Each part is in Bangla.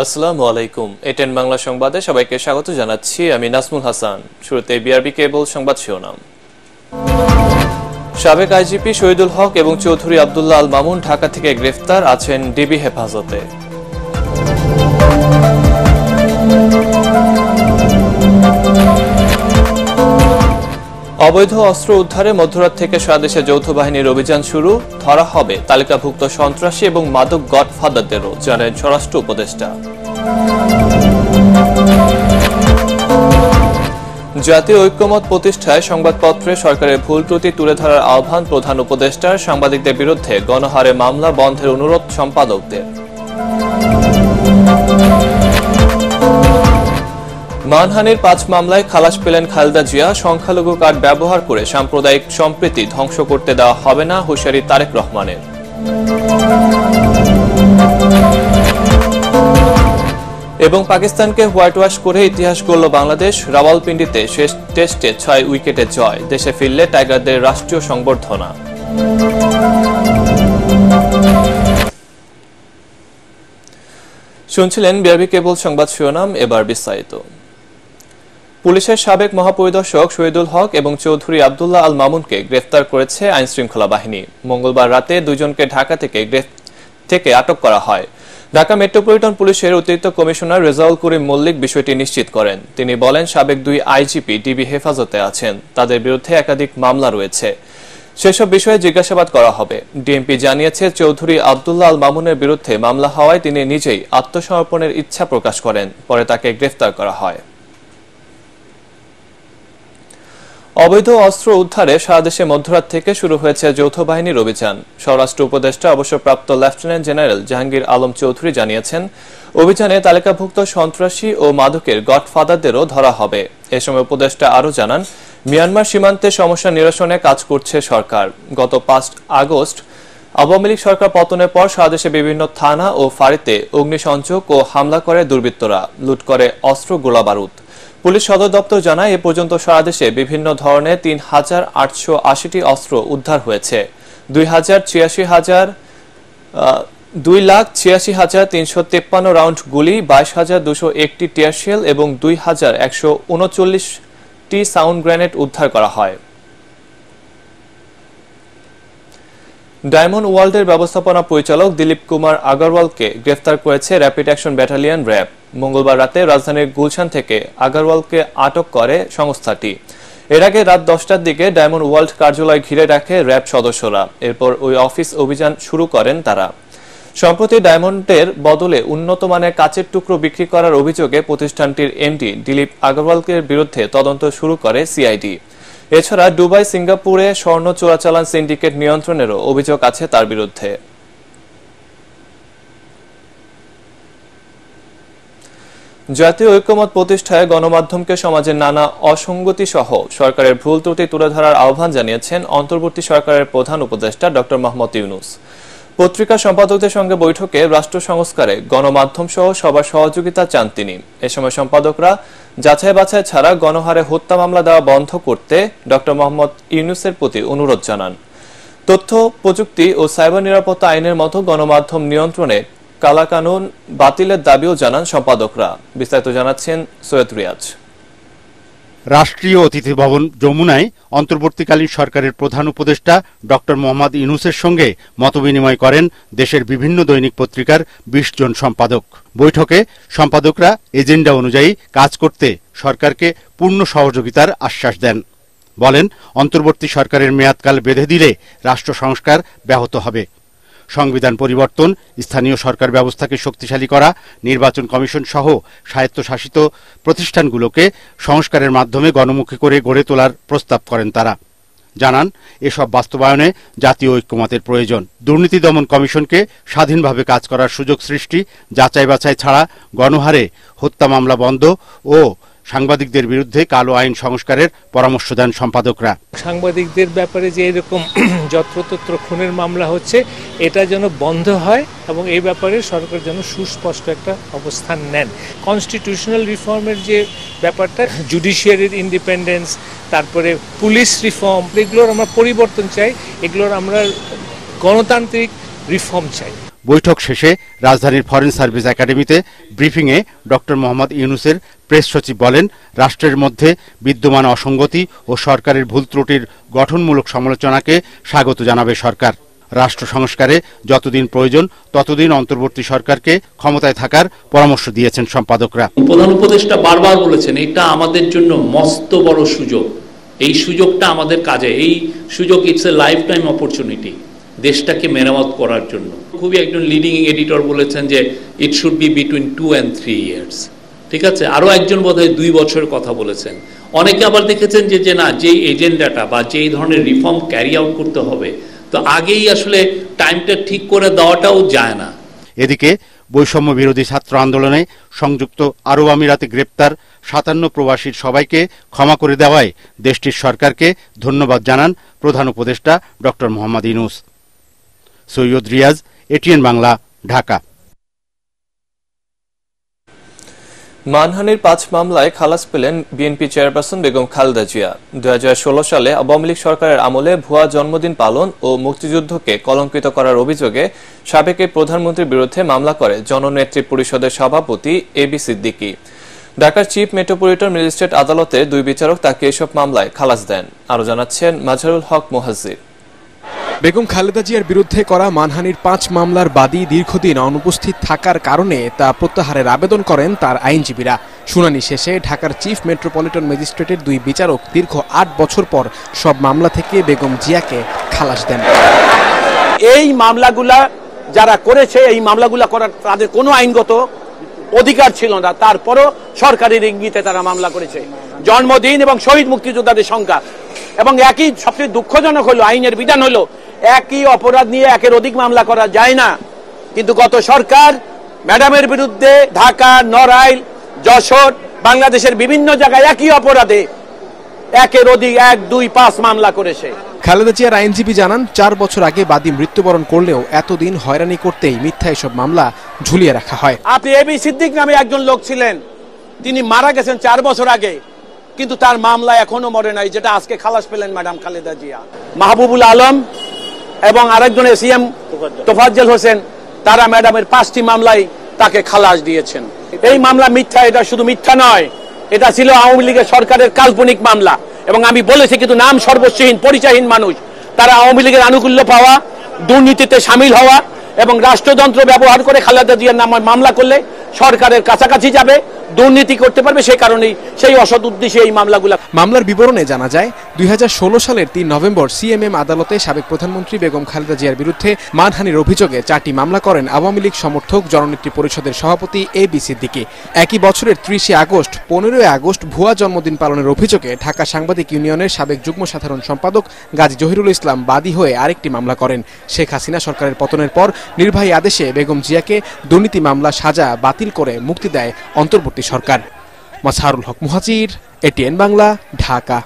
আসসালামু আলাইকুম। এটেন বাংলা সংবাদে সবাইকে স্বাগত জানাচ্ছি। আমি নাজমুল হাসান। শুরুতে বিআরবি কেবল সংবাদ শিরোনাম। সাবেক আইজিপি শহীদুল হক এবং চৌধুরী আব্দুল্লাহ আল মামুন ঢাকা থেকে গ্রেফতার, আছেন ডিবি হেফাজতে। অবৈধ অস্ত্র উদ্ধারে মধ্যরাত থেকে সারা দেশে যৌথ বাহিনীর অভিযান শুরু, ধরা হবে তালিকাভুক্ত সন্ত্রাসী এবং মাদক গডফাদারদেরও, জানান স্বরাষ্ট্র উপদেষ্টা। জাতীয় ঐক্যমত প্রতিষ্ঠায় সংবাদপত্রে সরকারের ভুল ত্রুটি তুলে ধরার আহ্বান প্রধান উপদেষ্টার। সাংবাদিকদের বিরুদ্ধে গণহারে মামলা বন্ধের অনুরোধ সম্পাদকদের। মানহানির 5 মামলায় খালাস পেলেন খালেদা জিয়া। সংখ্যালঘু কার্ড ব্যবহার করে সাম্প্রদায়িক সম্প্রীতি ধ্বংস করতে দেওয়া হবে না, হুঁশিয়ারি তারেক রহমানের। এবং পাকিস্তানকে হোয়াইট ওয়াশ করে ইতিহাস গড়ল বাংলাদেশ। রাওয়ালপিন্ডিতে শেষ টেস্টে 6 উইকেটে জয়, দেশে ফিরলে টাইগারদের রাষ্ট্রীয় সংবর্ধনা। শুনছিলেন বিআরবি কেবল সংবাদ শিরোনাম, এবার বিস্তারিত। পুলিশের সাবেক মহাপরিদর্শক শহীদুল হক এবং চৌধুরী আব্দুল্লাহ আল মামুনকে গ্রেফতার করেছে আইনশৃঙ্খলা বাহিনী। মঙ্গলবার রাতে দুজনকে ঢাকা থেকে আটক করা হয়। ঢাকা মেট্রোপলিটন পুলিশের অতিরিক্ত কমিশনার রেজাউল করিম মল্লিক বিষয়টি নিশ্চিত করেন। তিনি বলেন, সাবেক 2 আইজিপি ডিবি হেফাজতে আছেন, তাদের বিরুদ্ধে একাধিক মামলা রয়েছে, সেসব বিষয়ে জিজ্ঞাসাবাদ করা হবে। ডিএমপি জানিয়েছে, চৌধুরী আব্দুল্লাহ আল মামুনের বিরুদ্ধে মামলা হওয়ায় তিনি নিজেই আত্মসমর্পণের ইচ্ছা প্রকাশ করেন, পরে তাকে গ্রেফতার করা হয়। অবৈধ অস্ত্র উদ্ধারে সারা দেশে মধ্যরাত থেকে শুরু হয়েছে যৌথ বাহিনীর অভিযান। স্বরাষ্ট্র উপদেষ্টা অবসরপ্রাপ্ত লেফটেন্যান্ট জেনারেল জাহাঙ্গীর আলম চৌধুরী জানিয়েছেন, অভিযানে তালিকাভুক্ত সন্ত্রাসী ও মাদকের গডফাদারদেরও ধরা হবে। এ সময় উপদেষ্টা আরও জানান, মিয়ানমার সীমান্তে সমস্যা নিরসনে কাজ করছে সরকার। গত 5 আগস্ট আওয়ামী লীগ সরকার পতনের পর সারা দেশে বিভিন্ন থানা ও ফাঁড়িতে অগ্নিসংযোগ ও হামলা করে দুর্বৃত্তরা, লুট করে অস্ত্র গোলাবারুদ। পুলিশ সদর দপ্তর জানায়, এ পর্যন্ত সারা দেশে বিভিন্ন ধরনের 3,880টি অস্ত্র উদ্ধার হয়েছে। 2,86,353 রাউন্ড গুলি, 22,201টি টিয়ারশেল এবং 2,139টি সাউন্ড গ্রেনেড উদ্ধার করা হয়। ডায়মন্ড ওয়ার্ল্ডের ব্যবস্থাপনা পরিচালক দিলীপ কুমার আগরওয়ালকে গ্রেফতার করেছে র্যাপিড অ্যাকশন ব্যাটালিয়ন র্যাব। মঙ্গলবার রাতে রাজধানীর গুলশান থেকে আগরওয়ালকে আটক করে সংস্থাটি। এর আগে রাত 10টার দিকে ডায়মন্ড ওয়ার্ল্ড কার্যালয় ঘিরে রাখে র্যাব সদস্যরা। এরপর ওই অফিস অভিযান শুরু করেন তারা। সম্প্রতি ডায়মন্ডের বদলে উন্নত মানের কাচের টুকরো বিক্রি করার অভিযোগে প্রতিষ্ঠানটির এমডি দিলীপ আগরওয়ালের বিরুদ্ধে তদন্ত শুরু করে সিআইডি। এছাড়া দুবাই, সিঙ্গাপুরে স্বর্ণ চোরাচালান সিন্ডিকেট নিয়ন্ত্রণেরও অভিযোগ আছে তার বিরুদ্ধে। জাতীয় ঐক্যমত প্রতিষ্ঠায় গণমাধ্যমকে সমাজের নানা অসঙ্গতি সহ সরকারের ভুল ত্রুটি তুলে ধরার আহ্বান জানিয়েছেন অন্তর্বর্তী সরকারের প্রধান উপদেষ্টা ডক্টর মোহাম্মদ ইউনূস। পত্রিকা সম্পাদকদের সঙ্গে বৈঠকে রাষ্ট্র সংস্কারে গণমাধ্যম সহ সবার সহযোগিতা চান তিনি। এ সময় সম্পাদকরা যাচাই বাছাই ছাড়া গণহারে হত্যা মামলা দেওয়া বন্ধ করতে ডক্টর মোহাম্মদ ইউনূসের প্রতি অনুরোধ জানান। তথ্য প্রযুক্তি ও সাইবার নিরাপত্তা আইনের মতো গণমাধ্যম নিয়ন্ত্রণে কালাকানুন বাতিলের দাবিও জানান সম্পাদকরা। বিস্তারিত জানাচ্ছেন সৈয়দ রিয়াজ। রাষ্ট্রীয় অতিথি ভবন যমুনায় অন্তর্বর্তীকালীন সরকারের প্রধান উপদেষ্টা ডক্টর মোহাম্মদ ইউনূসের সঙ্গে মতবিনিময় করেন দেশের বিভিন্ন দৈনিক পত্রিকার 20 জন সম্পাদক। বৈঠকে সম্পাদকরা এজেন্ডা অনুযায়ী কাজ করতে সরকারকে পূর্ণ সহযোগিতার আশ্বাস দেন। বলেন, অন্তর্বর্তী সরকারের মেয়াদকাল বেঁধে দিলে রাষ্ট্র সংস্কার ব্যাহত হবে। সংবিধান পরিবর্তন, স্থানীয় সরকার ব্যবস্থাকে শক্তিশালী করা, নির্বাচন কমিশন সহ স্বায়ত্তশাসিত প্রতিষ্ঠানগুলোকে সংস্কারের মাধ্যমে গণমুখী করে গড়ে তোলার প্রস্তাব করেন তারা। জানান, এসব বাস্তবায়নে জাতীয় ঐক্যমতের প্রয়োজন। দুর্নীতি দমন কমিশনকে স্বাধীনভাবে কাজ করার সুযোগ সৃষ্টি, যাচাই বাছাই ছাড়া গণহারে হত্যা মামলা বন্ধ ও সাংবাদিকদের বিরুদ্ধে কালো আইন সংস্কারের পরামর্শ দেন সম্পাদকরা। সাংবাদিকদের ব্যাপারে যে এরকম যত্রতত্র খুনের মামলা হচ্ছে, এটা যেন বন্ধ হয় এবং এই ব্যাপারে সরকার যেন সুস্পষ্ট একটা অবস্থান নেন। কনস্টিটিউশনাল রিফর্মের যে ব্যাপারটা, জুডিশিয়ারির ইন্ডিপেন্ডেন্স, তারপরে পুলিশ রিফর্ম, এগুলোর আমরা পরিবর্তন চাই, এগুলোর আমরা গণতান্ত্রিক রিফর্ম চাই। বৈঠক শেষে রাজধানীর ফরেন সার্ভিস একাডেমিতে ব্রিফিংয়ে ডক্টর মোহাম্মদ ইউনূসের প্রেস সচিব বলেন, রাষ্ট্রের মধ্যে বিদ্যমান অসঙ্গতি ও সরকারের ভুল ত্রুটির গঠনমূলক সমালোচনাকে স্বাগত জানাবে সরকার। রাষ্ট্র সংস্কারে যতদিন প্রয়োজন ততদিন অন্তর্বর্তী সরকারকে ক্ষমতায় থাকার পরামর্শ দিয়েছেন সম্পাদকরা। প্রধান উপদেষ্টা বারবার বলেছেন, এটা আমাদের জন্য মস্ত বড় সুযোগ, এই সুযোগটা আমাদের কাজে, এই সুযোগ it's a life time opportunity দেশটাকে মেরামত করার জন্য। খুবই একজন লিডিং এডিটর বলেছেন যে it should be between 2 and 3 years। ঠিক আছে, আরো একজন বোধহয় 2 বছরের কথা বলেছেন। অনেকে আবার দেখেছেন যে না, যেই এজেন্ডাটা বা যেই ধরনের রিফর্ম ক্যারি আউট করতে হবে, তো আগেই আসলে টাইমটা ঠিক করে দেওয়াটাও যায় না। এদিকে বৈষম্য বিরোধী ছাত্র আন্দোলনে সংযুক্ত আরব আমিরাতে গ্রেপ্তার 57 প্রবাসীর সবাইকে ক্ষমা করে দেওয়ায় দেশটির সরকারকে ধন্যবাদ জানান প্রধান উপদেষ্টা ডক্টর মোহাম্মদ ইউনূস। সৈয়দ রিয়াজ, এটিএন বাংলা, ঢাকা। মানহানির 5 মামলায় খালাস পেলেন বিএনপি চেয়ারপারসন বেগম খালেদা জিয়া। 2016 সালে আওয়ামী লীগ সরকারের আমলে ভুয়া জন্মদিন পালন ও মুক্তিযুদ্ধকে কলঙ্কিত করার অভিযোগে সাবেক প্রধানমন্ত্রীর বিরুদ্ধে মামলা করে জননেত্রী পরিষদের সভাপতি এবি সিদ্দিকী। ঢাকার চিফ মেট্রোপলিটন ম্যাজিস্ট্রেট আদালতে 2 বিচারক তাকে এসব মামলায় খালাস দেন। আরো জানাচ্ছেন মাজহারুল হক মুহাজ্জির। বেগম খালেদা জিয়ার বিরুদ্ধে করা মানহানির 5 মামলার বাদী দীর্ঘদিন অনুপস্থিত থাকার কারণে তা প্রত্যাহারের আবেদন করেন তার আইনজীবীরা। শুনানি শেষে ঢাকার চিফ মেট্রোপলিটন ম্যাজিস্ট্রেটের 2 বিচারক দীর্ঘ 8 বছর পর সব মামলা থেকে বেগম জিয়াকে খালাস দেন। এই মামলাগুলা যারা করেছে, এই মামলাগুলা করার তাদের কোনো আইনগত অধিকার ছিল না, তারপরও সরকারের ইঙ্গিতে তারা মামলা করেছে। জন্মদিন এবং শহীদ মুক্তিযোদ্ধাদের সংখ্যা এবং একই, সবচেয়ে দুঃখজনক হলো আইনের বিধান হলো একই অপরাধ নিয়ে একের অধিক মামলা করা যায় না। কিন্তু গত সরকার ম্যাডামের বিরুদ্ধে ঢাকা, নড়াইল, যশোর, বাংলাদেশের বিভিন্ন জায়গায় একই অপরাধে একের অধিক 1, 2, 5 মামলা করেছে। খালেদা জিয়ার আইনজীবী জানান, 4 বছর আগে বাদী মৃত্যুবরণ করলেও এতদিন হয়রানি করতেই মিথ্যা এসব মামলা ঝুলিয়ে রাখা হয়। আপনি এবি সিদ্দিক নামে একজন লোক ছিলেন, তিনি মারা গেছেন 4 বছর আগে, কিন্তু তার মামলা এখনো মরে নাই, যেটা আজকে খালাস পেলেন ম্যাডাম খালেদা জিয়া। মাহবুবুল আলম এবং আরেকজন এসিএম তোফাজ্জল হোসেন, তারা ম্যাডামের 5টি মামলায় তাকে খালাস দিয়েছেন। এই মামলা মিথ্যা, এটা শুধু মিথ্যা নয়, এটা ছিল আওয়ামী লীগের সরকারের কাল্পনিক মামলা। এবং আমি বলেছি, কিন্তু নাম সর্বস্বহীন পরিচয়হীন মানুষ, তারা আওয়ামী লীগের আনুকূল্য পাওয়া, দুর্নীতিতে সামিল হওয়া এবং রাষ্ট্রযন্ত্র ব্যবহার করে খালেদা জিয়ার নামে মামলা করলে সরকারের কাছাকাছি যাবে, দুর্নীতি করতে পারবে, সেই কারণেই সেই অসৎ উদ্দেশ্যে এই মামলাগুলো। মামলার বিবরণে জানা যায়, 2016 সালের 3 নভেম্বর সিএমএম আদালতে সাবেক প্রধানমন্ত্রী বেগম খালেদা জিয়ার বিরুদ্ধে মানহানির অভিযোগে 4টি মামলা করেন আওয়ামী লীগ সমর্থক জননেত্রী পরিষদের সভাপতি এবি সিদ্দিকী। একই বছরের 30 আগস্ট, 15 আগস্ট ভুয়া জন্মদিন পালনের অভিযোগে ঢাকা সাংবাদিক ইউনিয়নের সাবেক যুগ্ম সাধারণ সম্পাদক গাজী জহিরুল ইসলাম বাদী হয়ে আরেকটি মামলা করেন। শেখ হাসিনা সরকারের পতনের পর নির্বাহী আদেশে বেগম জিয়াকে দুর্নীতি মামলা সাজা বাতিল করে মুক্তি দেয় অন্তর্বর্তী সরকার। মাজহারুল হক মুহাজির, এটিএন বাংলা, ঢাকা।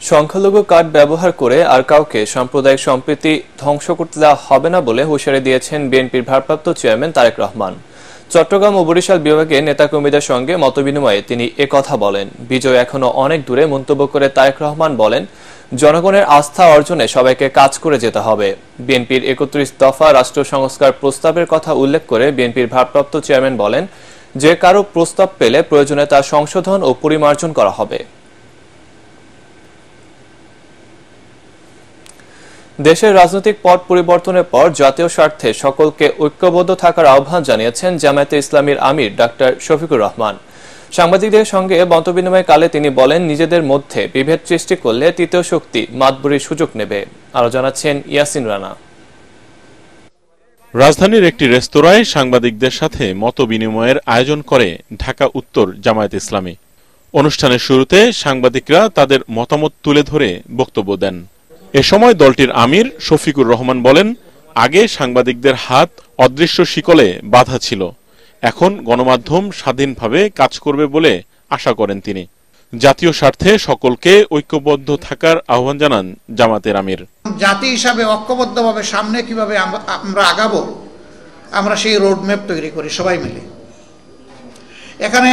সংখ্যালঘু কার্ড ব্যবহার করে আর কাউকে সাম্প্রদায়িক সম্প্রীতি ধ্বংস করতে দেওয়া হবে না বলে হুঁশিয়ারি দিয়েছেন বিএনপির ভারপ্রাপ্ত চেয়ারম্যান তারেক রহমান। চট্টগ্রাম ও বরিশাল বিভাগে নেতাকর্মীদের সঙ্গে মতবিনিময়ে তিনি একথা বলেন। বিজয় এখনো অনেক দূরে মন্তব্য করে তারেক রহমান বলেন, জনগণের আস্থা অর্জনে সবাইকে কাজ করে যেতে হবে। বিএনপির 31 দফা রাষ্ট্র সংস্কার প্রস্তাবের কথা উল্লেখ করে বিএনপির ভারপ্রাপ্ত চেয়ারম্যান বলেন, যে কারো প্রস্তাব পেলে প্রয়োজনে তা সংশোধন ও পরিমার্জন করা হবে। দেশের রাজনৈতিক পট পরিবর্তনের পর জাতীয় স্বার্থে সকলকে ঐক্যবদ্ধ থাকার আহ্বান জানিয়েছেন জামায়াতে ইসলামীর আমির ডাক্তার শফিকুর রহমান। সাংবাদিকদের সঙ্গে মতবিনিময়কালে তিনি বলেন, নিজেদের মধ্যে বিভেদ সৃষ্টি করলে তৃতীয় শক্তি মাতবরির সুযোগ নেবে। আরো জানাচ্ছেন ইয়াসিন রানা। রাজধানীর একটি রেস্তোরাঁয় সাংবাদিকদের সাথে মতবিনিময়ের আয়োজন করে ঢাকা উত্তর জামায়াতে ইসলামী। অনুষ্ঠানের শুরুতে সাংবাদিকরা তাদের মতামত তুলে ধরে বক্তব্য দেন। এ সময় দলটির আমির শফিকুর রহমান বলেন, আগে সাংবাদিকদের হাত অদৃশ্য শিকলে বাঁধা ছিল, এখন গণমাধ্যম স্বাধীনভাবে কাজ করবে বলে আশা করেন তিনি। জাতীয় স্বার্থে সকলকে ঐক্যবদ্ধ থাকার আহ্বান জানান জামাতের আমির। জাতি হিসাবে ঐক্যবদ্ধভাবে সামনে কিভাবে আমরা আগাবো, আমরা সেই রোডম্যাপ তৈরি করি সবাই মিলে। এখানে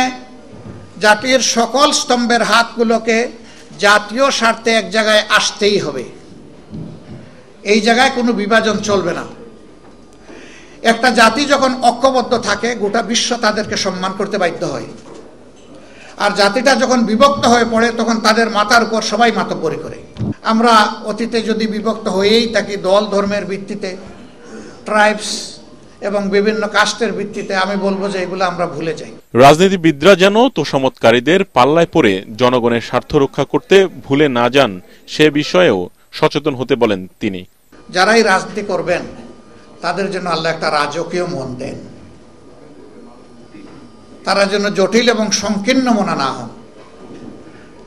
জাতির সকল স্তম্ভের হাতগুলোকে জাতীয় স্বার্থে এক জায়গায় আসতেই হবে। এই জায়গায় কোনো বিভাজন চলবে না। একটা জাতি যখন ঐক্যবদ্ধ থাকে গোটা বিশ্ব তাদেরকে সম্মান করতে বাধ্য হয়, আর জাতিটা যখন বিভক্ত হয়ে পড়ে তখন তাদের মাথার উপর সবাই মাতব্বরি করে। আমরা অতীতে যদি বিভক্ত হয়েই থাকি দল ধর্মের ভিত্তিতে, ট্রাইবস এবং বিভিন্ন কাস্টের ভিত্তিতে, আমি বলবো যে এগুলো আমরা ভুলে যাই। রাজনীতিবিদরা যেন তোষামতকারীদের পাল্লায় পড়ে জনগণের স্বার্থ রক্ষা করতে ভুলে না যান সে বিষয়েও সচেতন হতে বলেন তিনি। যারাই রাজনীতি করবেন তাদের জন্য আল্লাহ একটা রাজকীয় মন দেন, তারা যেন জটিল এবং সংকীর্ণ মনা না হন,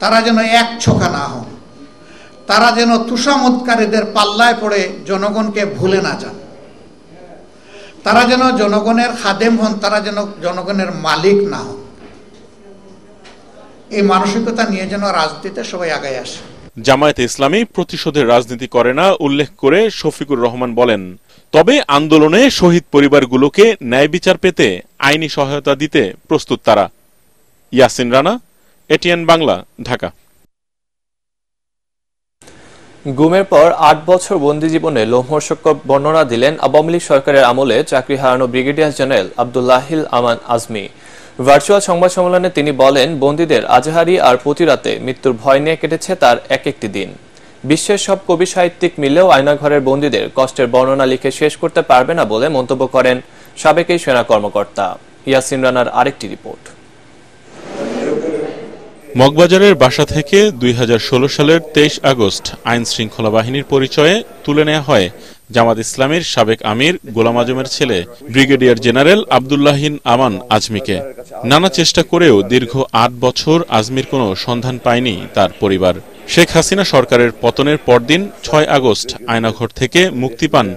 তারা যেন এক ছোকা না হন, তারা যেন তোষামতকারীদের পাল্লায় পড়ে জনগণকে ভুলে না যান, তারা যেন জনগণের খাদেম হন, তারা যেন জনগণের মালিক না হন। এই মানসিকতা নিয়ে যেন রাজনীতিতে সবাই আগায় আসে। জামায়াতে ইসলামী প্রতিশোধের রাজনীতি করে না উল্লেখ করে শফিকুর রহমান বলেন, তবে আন্দোলনে শহীদ পরিবারগুলোকে ন্যায় বিচার পেতে আইনি সহায়তা দিতে প্রস্তুত তারা। ইয়াসিন রানা, এটিএন বাংলা, ঢাকা। গুমের পর ৮ বছর বন্দি জীবনে লোমহর্ষকর বর্ণনা দিলেন আওয়ামী লীগ সরকারের আমলে চাকরি হারানো ব্রিগেডিয়ার জেনারেল আব্দুল্লাহিল আমান আজমি। ভার্চুয়াল সংবাদ সম্মেলনে তিনি বলেন, বন্দীদের আজহারি আর প্রতিরাতে মৃত্যুর ভয় নিয়ে কেটেছে তার এক একটি দিন। বিশ্বের সব কবি সাহিত্যিক মিলেও আয়নাঘরের বন্দীদের কষ্টের বর্ণনা লিখে শেষ করতে পারবে না বলে মন্তব্য করেন সাবেক এই সেনা কর্মকর্তা। ইয়াসিন রানার আরেকটি রিপোর্ট। মগবাজারের বাসা থেকে ২০১৬ সালের ২৩ আগস্ট আইন শৃঙ্খলা বাহিনীর পরিচয়ে তুলে নেওয়া হয় জামাত ইসলামীর সাবেক আমির গোলাম আজমের ছেলে ব্রিগেডিয়ার জেনারেল আব্দুল্লাহিন আমান আজমিকে। নানা চেষ্টা করেও দীর্ঘ ৮ বছর আজমির কোনো সন্ধান পায়নি তার পরিবার। শেখ হাসিনা সরকারের পতনের পরদিন ৬ আগস্ট আয়নাঘর থেকে মুক্তি পান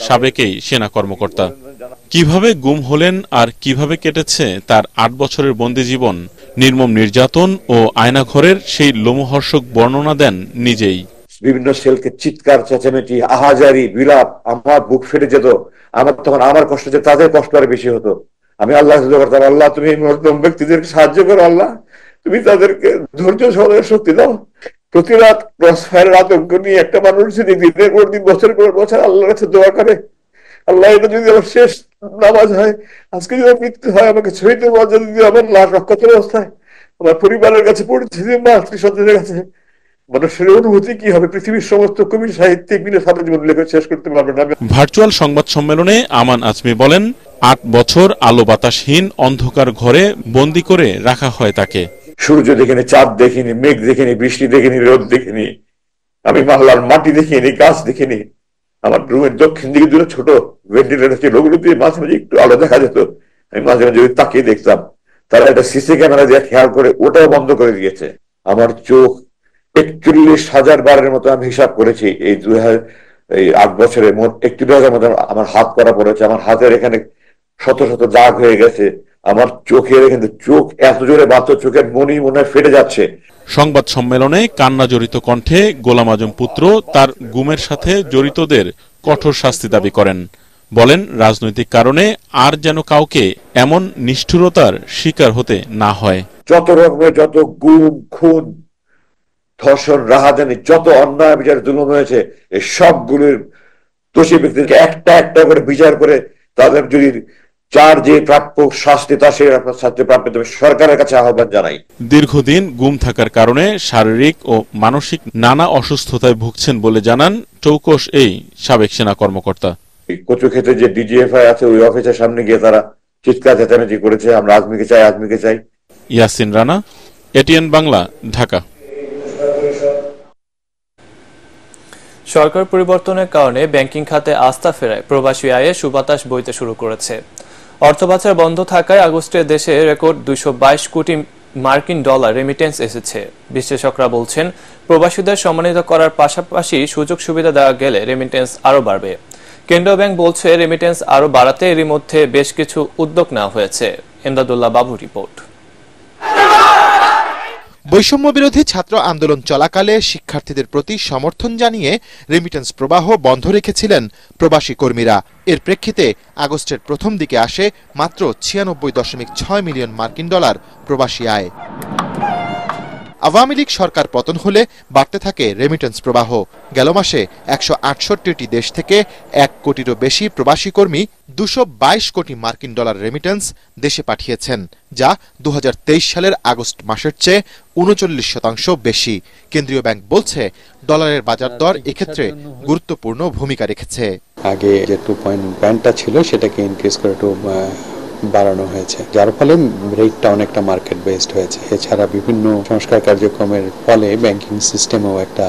সাবেক এই সেনা কর্মকর্তা। কিভাবে গুম হলেন আর কিভাবে কেটেছে তার ৮ বছরের বন্দী জীবন, নির্মম নির্যাতন ও আয়নাঘরের সেই লোমহর্ষক বর্ণনা দেন নিজেই। বিভিন্ন সেলকে চিৎকার চেঁচামেচি আহাজারি বিলাপ, আমার বুক ফেটে যেত। আমার তখন আমার কষ্ট যে তাদের কষ্ট আর বেশি হতো। আমি আল্লাহ করতাম, আল্লাহ তুমি এই মজলুম ব্যক্তিদেরকে সাহায্য করো, আল্লাহ তুমি তাদেরকে ধৈর্য সহযোগিতা শক্তি দাও। প্রতি রাত ক্রসফায়ারের আতঙ্ক নিয়ে একটা মানুষ যদি দিনের পর দিন বছরের পর বছর আল্লাহর কাছে দোয়া করে, আল্লাহ এটা যদি আমার শেষ নামাজ হয়, আজকে যদি মৃত্যু হয়, আমাকে ছবিতে মর্যাদা যদি আমার লাশ রক্ষাতের অবস্থায় আমার পরিবারের কাছে পড়েছে, মাতৃসন্তানের কাছে, মানুষের অনুভূতি কি হবে? পৃথিবীর সমস্ত কবি সাহিত্যিক মিলে সারা জীবন লেখা শেষ করতে পারবে না। ভার্চুয়াল সংবাদ সম্মেলনে আমান আজমি বলেন, ৮ বছর আলো বাতাসহীন অন্ধকার ঘরে বন্দি করে রাখা হয় তাকে। সূর্য দেখিনি, চাঁদ দেখিনি, মেঘ দেখিনি, বৃষ্টি দেখিনি, রোদ দেখিনি, আমি মাল্লার মাটি দেখিনি, গাছ দেখিনি। আমার রুমের দক্ষিণ দিকে দুটো ছোট ভেন্টিলেটর ছিল, ওগুলো দিয়ে মাঝে মাঝে একটু আলো দেখা যেত। আমি মাঝে মাঝে তাকিয়ে দেখতাম। তারা একটা সিসি ক্যামেরা দিয়ে খেয়াল করে ওটাও বন্ধ করে দিয়েছে। আমার চোখ ৪১,০০০ বারের মতো আমি হিসাব করেছি এই ৮ বছরে মোট ৪১,০০০ মতো আমার হাত করা পড়েছে। আমার হাতের এখানে শত শত দাগ হয়ে গেছে। আমার চোখের এখানে চোখ এত জোরে বাচ্চা, চোখের মনি মনে হয় ফেটে যাচ্ছে। সংবাদ সম্মেলনে কান্না জড়িত কণ্ঠে গোলাম আজম পুত্র তার গুমের সাথে জড়িতদের কঠোর শাস্তি দাবি করেন। বলেন, রাজনৈতিক কারণে আর যেন কাউকে এমন নিষ্ঠুরতার শিকার হতে না হয়। যত রকমের যত গুম, খুন, ধর্ষণ, রাহাজানি, যত অন্যায় বিচার জুলুম হয়েছে, এই সবগুলির দোষী ব্যক্তিদেরকে একটা একটা করে বিচার করে তাদের যদি যার যে প্রাপ্য শাস্তি তা সে শাস্তি প্রাপ্য সরকারের কাছে আহ্বান জানাই। দীর্ঘদিন গুম থাকার কারণে শারীরিক ও মানসিক নানা অসুস্থতায় ভুগছেন বলে জানান চৌকস এই সাবেক সেনা কর্মকর্তা। কচু ক্ষেত্রে যে ডিজিএফআই আছে ওই অফিসের সামনে গিয়ে তারা চিৎকার চেঁচামেচি করেছে, আমরা আজমিকে চাই, আজমিকে চাই। ইয়াসিন রানা, এটিএন বাংলা, ঢাকা। সরকার পরিবর্তনের কারণে ব্যাংকিং খাতে আস্থা ফেরায় প্রবাসী আয়ে সুবাতাস বইতে শুরু করেছে। অর্থ পাচার বন্ধ থাকায় আগস্টে দেশে রেকর্ড ২২২ কোটি মার্কিন ডলার রেমিটেন্স এসেছে। বিশ্লেষকরা বলছেন, প্রবাসীদের সম্মানিত করার পাশাপাশি সুযোগ সুবিধা দেওয়া গেলে রেমিটেন্স আরও বাড়বে। কেন্দ্রীয় ব্যাংক বলছে, রেমিটেন্স আরও বাড়াতে এরই মধ্যে বেশ কিছু উদ্যোগ নেওয়া হয়েছে। এমদাদুল্লাহ বাবু রিপোর্ট। বৈষম্য বিরোধী ছাত্র আন্দোলন চলাকালে শিক্ষার্থীদের প্রতি সমর্থন জানিয়ে রেমিটেন্স প্রবাহ বন্ধ রেখেছিলেন প্রবাসী কর্মীরা। এর প্রেক্ষিতে আগস্টের প্রথম দিকে আসে মাত্র ৯৬.৬ মিলিয়ন মার্কিন ডলার প্রবাসী আয়। আওয়ামী লীগ সরকার পতন হলে বাড়তে থাকে রেমিটেন্স প্রবাহ। গেল মাসে 168টি দেশ থেকে 1 কোটিরও বেশি প্রবাসী কর্মী 222 কোটি মার্কিন ডলার রেমিটেন্স দেশে পাঠিয়েছেন, যা 2023 সালের আগস্ট মাসের চেয়ে 39% বেশি। কেন্দ্রীয় ব্যাংক বলছে ডলারের বাজার দর এক্ষেত্রে গুরুত্বপূর্ণ ভূমিকা রেখেছে। আগে যে 2 পয়েন্ট ব্যান্ডটা ছিল সেটাকে ইনক্রিজ করে একটু বাড়ানো হয়েছে, যার ফলে রেটটা অনেকটা মার্কেট বেসড হয়েছে। এছাড়া বিভিন্ন সংস্কার কার্যক্রমের ফলে ব্যাংকিং সিস্টেমেও একটা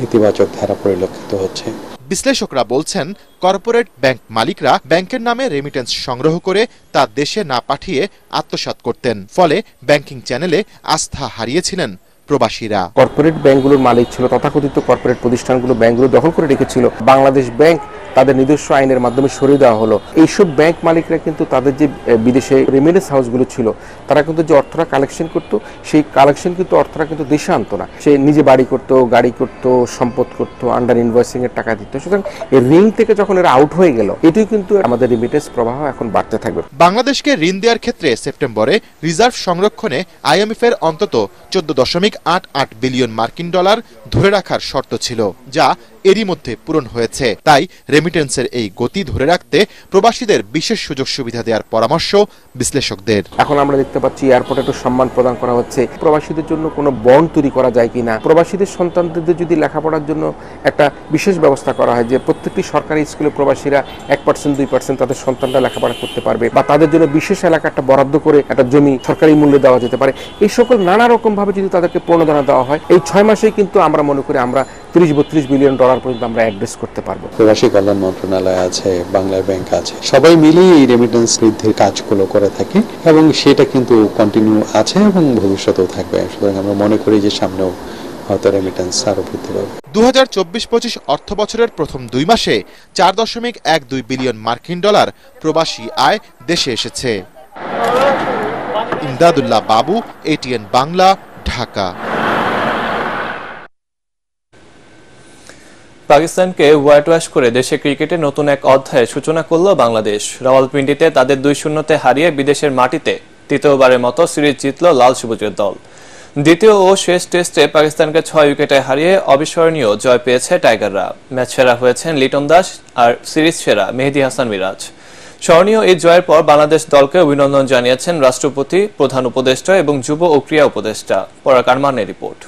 ইতিবাচক ধারা পরিলক্ষিত হচ্ছে। বিশ্লেষকরা বলছেন কর্পোরেট ব্যাংক মালিকরা ব্যাংকের নামে রেমিটেন্স সংগ্রহ করে তা দেশে না পাঠিয়ে আত্মসাৎ করতেন, ফলে ব্যাংকিং চ্যানেলে আস্থা হারিয়েছিলেন প্রবাসীরা। কর্পোরেট ব্যাংকগুলোর মালিক ছিল তথাকথিত কর্পোরেট প্রতিষ্ঠানগুলো ব্যাংকগুলো দখল করে রেখেছিল। বাংলাদেশ ব্যাংক তাদের নিজস্ব আইনের মাধ্যমে সরিয়ে দেওয়া হলো। এইসব ব্যাংক মালিকরা কিন্তু তাদের যে বিদেশে রেমিটেন্স হাউসগুলো ছিল তারা কিন্তু যে অর্থটা কালেকশন করতো সেই কালেকশন কিন্তু অর্থটা কিন্তু দেশে আনতো না। সে নিজে বাড়ি করতো, গাড়ি করতো, সম্পদ করতো, আন্ডার ইনভয়েসিং এর টাকা দিত। সুতরাং এই ঋণ থেকে যখন এরা আউট হয়ে গেল, এটাই কিন্তু আমাদের রেমিটেন্স প্রবাহ এখন বাড়তে থাকবে। বাংলাদেশকে ঋণ দেওয়ার ক্ষেত্রে সেপ্টেম্বরে রিজার্ভ সংরক্ষণে আইএমএফ এর অন্তত 14.88 বিলিয়ন মার্কিন ডলার ধরে রাখার শর্ত ছিল, যা এরই মধ্যে পূরণ হয়েছে। তাই রেমিটেন্সের এই গতি ধরে রাখতে প্রবাসীদের বিশেষ সুযোগ সুবিধা দেওয়ার পরামর্শ বিশ্লেষকদের। এখন আমরা দেখতে পাচ্ছি এয়ারপোর্টে একটু সম্মান প্রদান করা হচ্ছে। প্রবাসীদের জন্য কোনো বন্ড তৈরি করা যায় কিনা, প্রবাসীদের সন্তানদের যদি লেখাপড়ার জন্য একটা বিশেষ ব্যবস্থা করা হয় যে প্রত্যেকটি সরকারি স্কুলে প্রবাসীরা 1% 2% তাদের সন্তানরা লেখাপড়া করতে পারবে, বা তাদের জন্য বিশেষ এলাকা একটা বরাদ্দ করে একটা জমি সরকারি মূল্যে দেওয়া যেতে পারে। এই সকল নানা রকম ভাবে যদি তাদেরকে প্রণোদনা দেওয়া হয়, এই 6 মাসেই কিন্তু আমরা মনে করি আমরা 30-32 বিলিয়ন ডলার পর্যন্ত আমরা অ্যাড্রেস করতে পারবো। প্রবাসী কল্যাণ মন্ত্রণালয় আছে, বাংলা ব্যাংক আছে, সবাই মিলে এই রেমিটেন্স বৃদ্ধির কাজগুলো করে থাকে এবং সেটা কিন্তু কন্টিনিউ আছে এবং ভবিষ্যতেও থাকবে। সুতরাং আমরা মনে করি যে সামনেও হয়তো রেমিটেন্স আরো বৃদ্ধি পাবে। 2024-25 অর্থ বছরের প্রথম 2 মাসে 4.12 বিলিয়ন মার্কিন ডলার প্রবাসী আয় দেশে এসেছে। ইমদাদুল্লাহ বাবু, ATN বাংলা, ঢাকা। পাকিস্তানকে হোয়াইট ওয়াশ করে দেশে ক্রিকেটে নতুন এক অধ্যায়ের সূচনা করল বাংলাদেশ। রাওয়ালপিন্ডিতে তাদের 2-0 হারিয়ে বিদেশের মাটিতে তৃতীয়বারের মতো সিরিজ জিতল লাল সবুজের দল। দ্বিতীয় ও শেষ টেস্টে পাকিস্তানকে 6 উইকেটে হারিয়ে অবিস্মরণীয় জয় পেয়েছে টাইগাররা। ম্যাচ সেরা হয়েছেন লিটন দাস আর সিরিজ সেরা মেহেদী হাসান মিরাজ। স্মরণীয় এই জয়ের পর বাংলাদেশ দলকে অভিনন্দন জানিয়েছেন রাষ্ট্রপতি, প্রধান উপদেষ্টা এবং যুব ও ক্রীড়া উপদেষ্টা। পরাগ আরমানের report.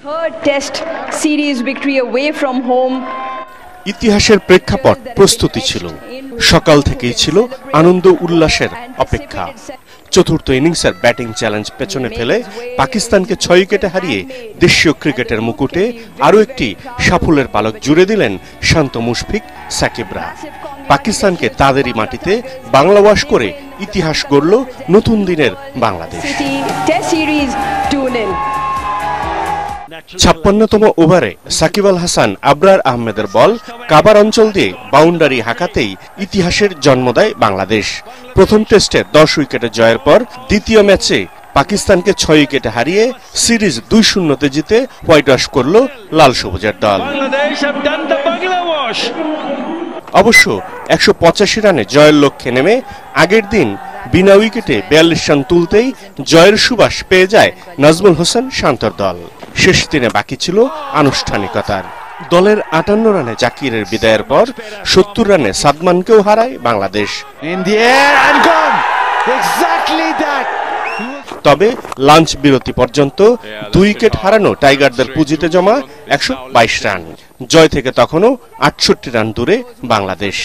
Third test series victory away from home. ইতিহাসের প্রেক্ষাপট প্রস্তুতি ছিল, সকাল থেকেই ছিল আনন্দ উল্লাসের অপেক্ষা। চতুর্থ ইনিংসের ব্যাটিং চ্যালেঞ্জ পেছনে ফেলে পাকিস্তানকে 6 উইকেটে হারিয়ে দেশীয় ক্রিকেটের মুকুটে আরও একটি সাফল্যের পালক জুড়ে দিলেন শান্ত মুশফিক সাকিবরা। পাকিস্তানকে তাদেরই মাটিতে বাংলা ওয়াশ করে ইতিহাস গড়ল নতুন দিনের বাংলাদেশ। 56তম ওভারে সাকিব আল হাসান আবরার আহমেদের বল কাবার অঞ্চল দিয়ে বাউন্ডারি হাঁকাতেই ইতিহাসের জন্ম দেয় বাংলাদেশ। প্রথম টেস্টে 10 উইকেটে জয়ের পর দ্বিতীয় ম্যাচে পাকিস্তানকে 6 উইকেটে হারিয়ে সিরিজ 2-0 জিতে হোয়াইট ওয়াশ করল লাল সবুজের দল। অবশ্য 185 রানে জয়ের লক্ষ্যে নেমে আগের দিন বিনা উইকেটে 42 রান তুলতেই জয়ের সুবাস পেয়ে যায় নাজমুল হোসেন শান্তর দল। শেষ দিনে বাকি ছিল আনুষ্ঠানিকতার। দলের 58 রানে জাকিরের বিদায়ের পর 70 রানে সাদমানকেও হারায় বাংলাদেশ। তবে লাঞ্চ বিরতি পর্যন্ত 2 উইকেট হারানো টাইগারদের পুঁজিতে জমা 122 রান। জয় থেকে তখনও 68 রান দূরে বাংলাদেশ।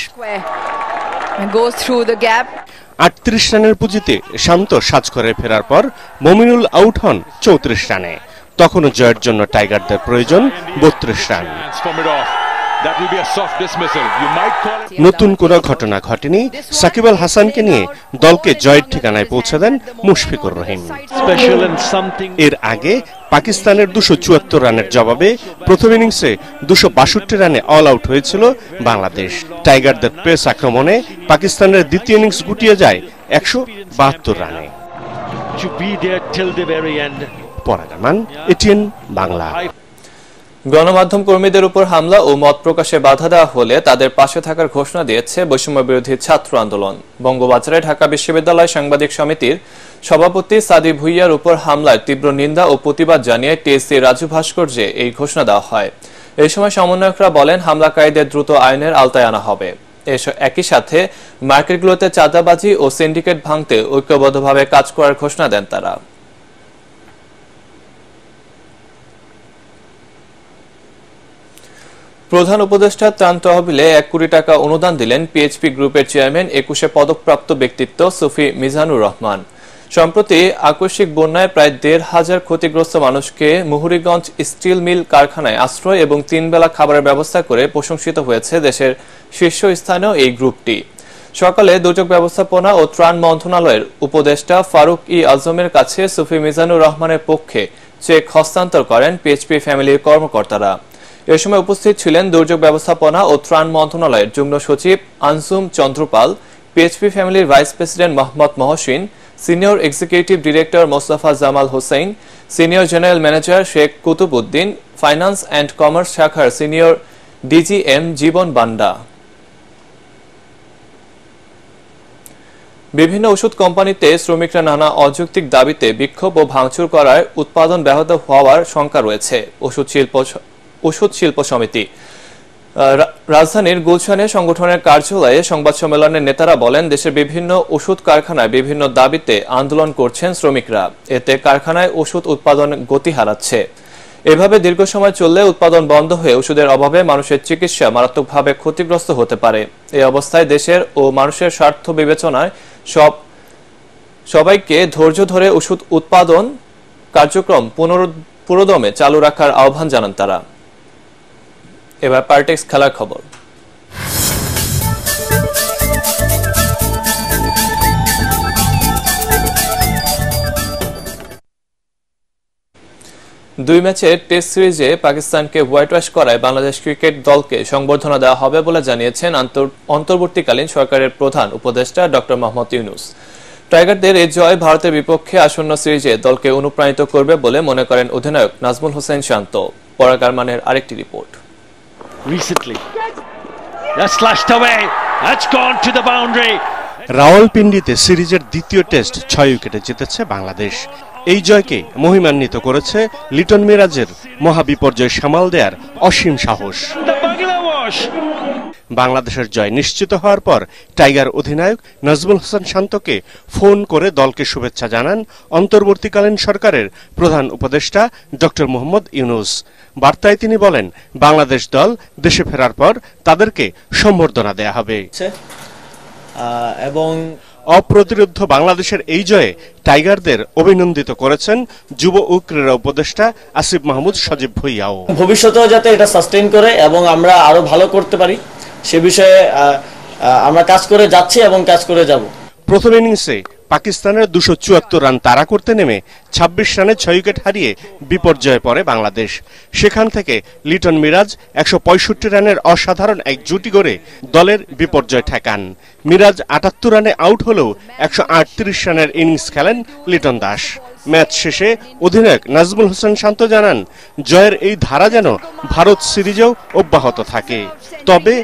38 রানের পুঁজিতে শান্ত সাজঘরে ফেরার পর মমিনুল আউট হন 34 রানে। তখনও জয়ের জন্য টাইগারদের প্রয়োজন 32 রান। নতুন কোনো ঘটনা ঘটেনি। সাকিব আল হাসানকে নিয়ে দলকে জয়ের ঠিকানায় পৌঁছে দেন মুশফিকুর রহিম। এর আগে পাকিস্তানের 274 রানের জবাবে প্রথম ইনিংসে 262 রানে অল আউট হয়েছিল বাংলাদেশ। টাইগারদের পেস আক্রমণে পাকিস্তানের দ্বিতীয় ইনিংস গুটিয়ে যায় 172 রানে। পরাগামান, এটিএন বাংলা। গণমাধ্যম কর্মীদের উপর হামলা ও মত প্রকাশে বাধা দেওয়া হলে তাদের পাশে থাকার ঘোষণা দিয়েছে বৈষম্য বিরোধী ছাত্র আন্দোলন। বঙ্গবাজারে ঢাকা বিশ্ববিদ্যালয় সাংবাদিক সমিতির সভাপতি সাদি ভুইয়ার উপর হামলার তীব্র নিন্দা ও প্রতিবাদ জানিয়ে টিএসসি রাজু ভাস্কর্যে এই ঘোষণা দেওয়া হয়। এই সময় সমন্বয়করা বলেন, হামলাকারীদের দ্রুত আইনের আওতায় আনা হবে। একই সাথে মার্কেটগুলোতে চাঁদাবাজি ও সিন্ডিকেট ভাঙতে ঐক্যবদ্ধভাবে কাজ করার ঘোষণা দেন তারা। প্রধান উপদেষ্টা ত্রাণ তহবিলে 1 কোটি টাকা অনুদান দিলেন পিএইচপি গ্রুপের চেয়ারম্যান 21 পদকপ্রাপ্ত ব্যক্তিত্ব সুফি মিজানুর রহমান। সম্প্রতি আকস্মিক বন্যায় প্রায় 1,500 ক্ষতিগ্রস্ত মানুষকে মুহুরীগঞ্জ স্টিল মিল কারখানায় আশ্রয় এবং 3 বেলা খাবারের ব্যবস্থা করে প্রশংসিত হয়েছে দেশের শীর্ষস্থানীয় এই গ্রুপটি। সকালে দুর্যোগ ব্যবস্থাপনা ও ত্রাণ মন্ত্রণালয়ের উপদেষ্টা ফারুক আজমের কাছে সুফি মিজানুর রহমানের পক্ষে চেক হস্তান্তর করেন পিএইচপি ফ্যামিলির কর্মকর্তারা। এ সময় উপস্থিত ছিলেন দুর্যোগ ব্যবস্থাপনা ও ত্রাণ মন্ত্রণালয়ের যুগ্ম সচিব আনসুম চন্দ্রপাল, পিএইচপি ফ্যামিলির vice president Mohammad Mohsin, senior executive director Mostafa Jamal Hossain, senior general manager Sheikh Qutbuddin, finance and commerce শাখার সিনিয়র ডিজিএম জীবন বান্ডা। বিভিন্ন ওষুধ কোম্পানিতে শ্রমিকরা নানা অযৌক্তিক দাবিতে বিক্ষোভ ও ভাঙচুর করায় উৎপাদন ব্যাহত হওয়ার শঙ্কা রয়েছে। ওষুধ শিল্প সমিতি রাজধানীর গুলশানে সংগঠনের কার্যালয়ে সংবাদ সম্মেলনে নেতারা বলেন, দেশের বিভিন্ন ওষুধ কারখানায় বিভিন্ন দাবিতে আন্দোলন করছেন শ্রমিকরা। এতে কারখানায় ওষুধ উৎপাদন গতি হারাচ্ছে। এভাবে দীর্ঘ সময় চললে উৎপাদন বন্ধ হয়ে ওষুধের অভাবে মানুষের চিকিৎসা মারাত্মকভাবে ক্ষতিগ্রস্ত হতে পারে। এই অবস্থায় দেশের ও মানুষের স্বার্থ বিবেচনায় সবাইকে ধৈর্য ধরে ওষুধ উৎপাদন কার্যক্রম পুরোদমে চালু রাখার আহ্বান জানান তারা। এবার পার্টেক্স খেলার খবর। দুই ম্যাচের টেস্ট সিরিজে পাকিস্তানকে হোয়াইট ওয়াশ করায় বাংলাদেশ ক্রিকেট দলকে সংবর্ধনা দেওয়া হবে বলে জানিয়েছেন অন্তর্বর্তীকালীন সরকারের প্রধান উপদেষ্টা ডক্টর মোহাম্মদ ইউনূস। টাইগারদের এই জয় ভারতের বিপক্ষে আসন্ন সিরিজে দলকে অনুপ্রাণিত করবে বলে মনে করেন অধিনায়ক নাজমুল হোসেন শান্ত। পরাগ আরমানের আরেকটি রিপোর্ট। রাওয়ালপিন্ডিতে সিরিজের দ্বিতীয় টেস্ট 6 উইকেটে জিতেছে বাংলাদেশ। এই জয়কে মহিমান্বিত করেছে লিটন মিরাজের মহাবিপর্যয় সামাল দেয়ার অসীম সাহস। বাংলাদেশের জয় নিশ্চিত হওয়ার পর টাইগার অধিনায়ক নাজমুল হোসেন শান্তকে ফোন করে দলকে শুভেচ্ছা জানান অন্তর্বর্তীকালীন সরকারের প্রধান উপদেষ্টা ডক্টর মোহাম্মদ ইউনূস। বার্তায় তিনি বলেন, বাংলাদেশ দল দেশে ফেরার পর তাদেরকে সম্বর্ধনা দেয়া হবে এবং অপ্রতিরোধ্য বাংলাদেশের এই জয়ে টাইগারদের অভিনন্দিত করেছেন যুব ও ক্রীড়া উপদেষ্টা আসিফ মাহমুদ সজীব ভুইয়াও। ভবিষ্যতেও যাতে এটা সাস্টেইন করে এবং আমরা আরো ভালো করতে পারি সে বিষয়ে আমরা কাজ করে যাচ্ছি এবং কাজ করে যাব। প্রথম ইনিংসে পাকিস্তানের 274 রান তাড়া করতে নেমে 26 রানে 6 উইকেট হারিয়ে বিপর্যয়ে পড়ে বাংলাদেশ। সেখান থেকে লিটন মিরাজ 165 রানের অসাধারণ এক জুটি গড়ে দলের বিপর্যয় ঠেকান। মিরাজ 78 রানে আউট হলেও 138 রানের ইনিংস খেলেন লিটন দাস। ম্যাচ শেষে অধিনায়ক নাজমুল হোসেন শান্ত জানান, জয়ের এই ধারা যেন ভারত সিরিজেও অব্যাহত থাকে। তবে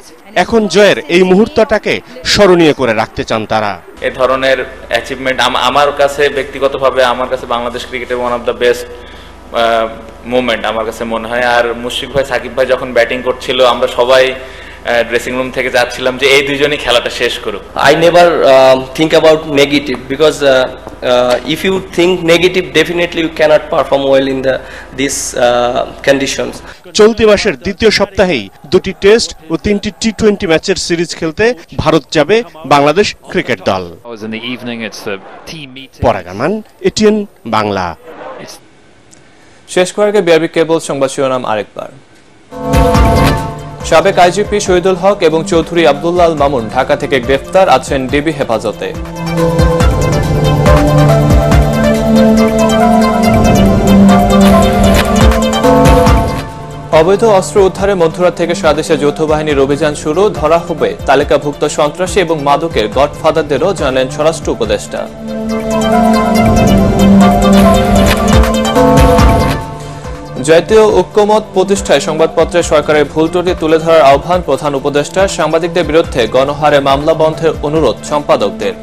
এখন জয়ের এই মুহূর্তটাকে স্মরণীয় করে রাখতে চান তারা। এ ধরনের অ্যাচিভমেন্ট আমার কাছে ব্যক্তিগতভাবে আমার কাছে বাংলাদেশ ক্রিকেটের one of the best movement আমার কাছে মনে হয়। আর মুশফিক ভাই, সাকিব ভাই যখন ব্যাটিং করছিল আমরা সবাই ড্রেসিং রুম থেকে যাচ্ছিলাম যে এই দুজনই খেলাটা শেষ করুক। I never think about negative because if you think negative definitely you cannot perform well in these conditions. চলতি মাসের দ্বিতীয় সপ্তাহেই 2টি টেস্ট ও 3টি টি20 ম্যাচের সিরিজ খেলতে ভারত যাবে বাংলাদেশ ক্রিকেট দল। পরাগ আরমান, এটিএন বাংলা। শেষ করার আগে বিআরবি কেবল সংবাদ শিরোনাম আরেকবার। সাবেক আইজিপি শহীদুল হক এবং চৌধুরী আব্দুল্লাহ আল মামুন ঢাকা থেকে গ্রেফতার, আছেন ডিবি হেফাজতে। অবৈধ অস্ত্র উদ্ধারে মধ্যরাত থেকে সারা দেশে যৌথ বাহিনীর অভিযান শুরু, ধরা হবে তালিকাভুক্ত সন্ত্রাসী এবং মাদকের গডফাদারদেরও, জানালেন স্বরাষ্ট্র উপদেষ্টা। জাতীয় ঐক্যমত প্রতিষ্ঠায় সংবাদপত্রে সরকারের ভুল ত্রুটি তুলে ধরার আহ্বান প্রধান উপদেষ্টা, সাংবাদিকদের বিরুদ্ধে গণহারে মামলা বন্ধের অনুরোধ সম্পাদকদের।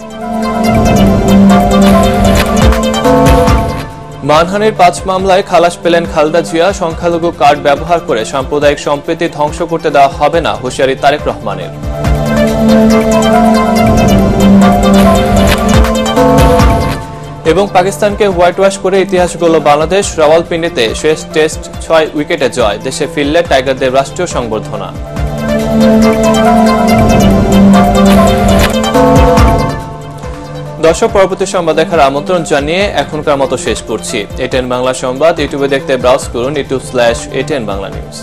মানহানির 5 মামলায় খালাস পেলেন খালেদা জিয়া। সংখ্যালঘু কার্ড ব্যবহার করে সাম্প্রদায়িক সম্প্রীতি ধ্বংস করতে দেওয়া হবে না, হুঁশিয়ারি তারেক রহমানের। এবং পাকিস্তানকে হোয়াইট ওয়াশ করে ইতিহাস গড়ল বাংলাদেশ। রাওয়ালপিন্ডিতে শেষ টেস্ট 6 উইকেটে জয়। দেশে ফিরলে টাইগারদের রাষ্ট্রীয় সংবর্ধনা। দর্শক, পরবর্তী সংবাদ দেখার আমন্ত্রণ জানিয়ে এখনকার মতো শেষ করছি। ATN বাংলা সংবাদ ইউটিউবে দেখতে ব্রাউজ করুন youtube/ATN বাংলা নিউজ।